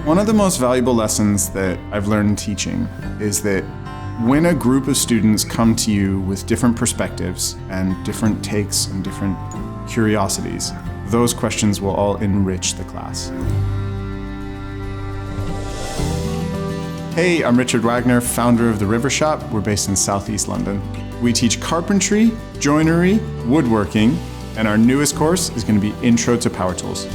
One of the most valuable lessons that I've learned in teaching is that when a group of students come to you with different perspectives and different takes and different curiosities, those questions will all enrich the class. Hey, I'm Richard Wagner, founder of The River Shop. We're based in Southeast London. We teach carpentry, joinery, woodworking, and our newest course is going to be Intro to Power Tools.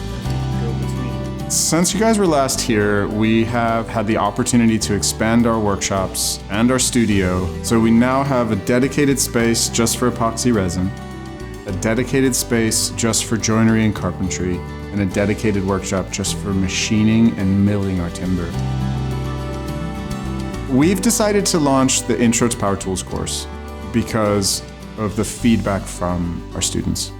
Since you guys were last here, we have had the opportunity to expand our workshops and our studio. So we now have a dedicated space just for epoxy resin, a dedicated space just for joinery and carpentry, and a dedicated workshop just for machining and milling our timber. We've decided to launch the Intro to Power Tools course because of the feedback from our students.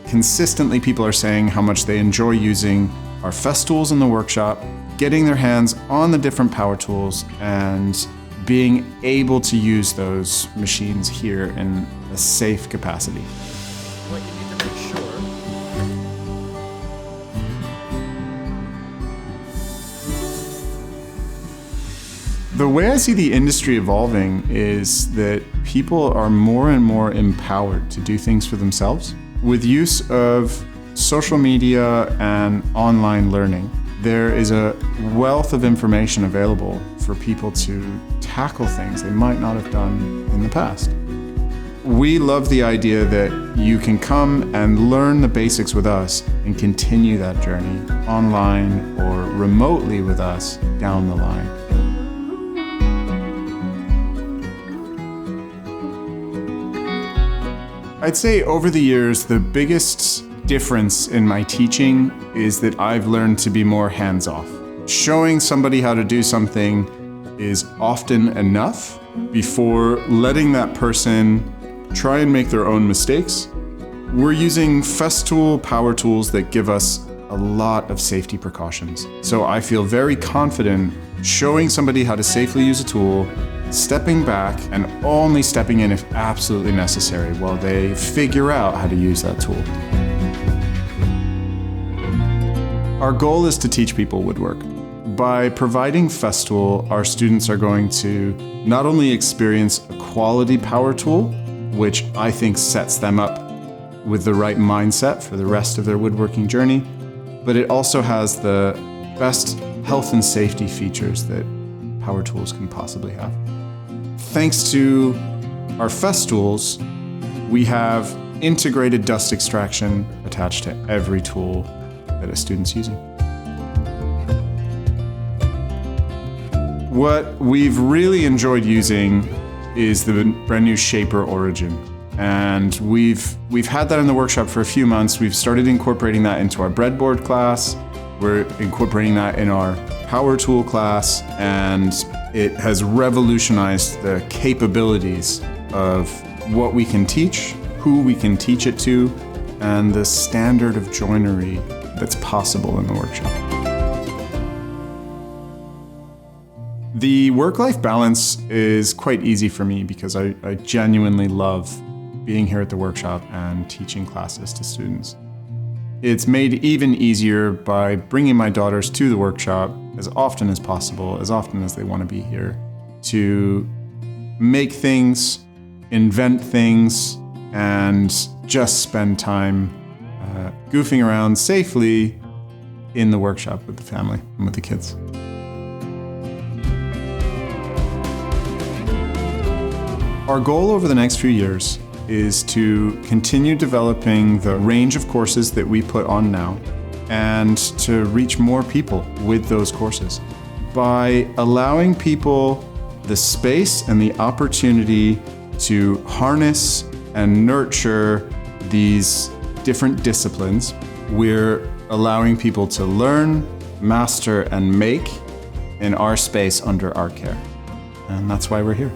Consistently, people are saying how much they enjoy using our Festools in the workshop, getting their hands on the different power tools, and being able to use those machines here in a safe capacity. What you need to make sure. The way I see the industry evolving is that people are more and more empowered to do things for themselves. With use of social media and online learning, there is a wealth of information available for people to tackle things they might not have done in the past. We love the idea that you can come and learn the basics with us and continue that journey online or remotely with us down the line. I'd say over the years, the biggest difference in my teaching is that I've learned to be more hands-off. Showing somebody how to do something is often enough before letting that person try and make their own mistakes. We're using Festool power tools that give us a lot of safety precautions. So I feel very confident showing somebody how to safely use a tool, stepping back and only stepping in if absolutely necessary while they figure out how to use that tool. Our goal is to teach people woodwork. By providing Festool, our students are going to not only experience a quality power tool, which I think sets them up with the right mindset for the rest of their woodworking journey, but it also has the best health and safety features that power tools can possibly have. Thanks to our Festools, we have integrated dust extraction attached to every tool that a student's using. What we've really enjoyed using is the brand new Shaper Origin. And we've had that in the workshop for a few months. We've started incorporating that into our breadboard class. We're incorporating that in our power tool class, and it has revolutionized the capabilities of what we can teach, who we can teach it to, and the standard of joinery that's possible in the workshop. The work-life balance is quite easy for me because I genuinely love being here at the workshop and teaching classes to students. It's made even easier by bringing my daughters to the workshop as often as possible, as often as they want to be here, to make things, invent things, and just spend time goofing around safely in the workshop with the family and with the kids. Our goal over the next few years is to continue developing the range of courses that we put on now and to reach more people with those courses. By allowing people the space and the opportunity to harness and nurture these different disciplines, we're allowing people to learn, master, and make in our space under our care. And that's why we're here.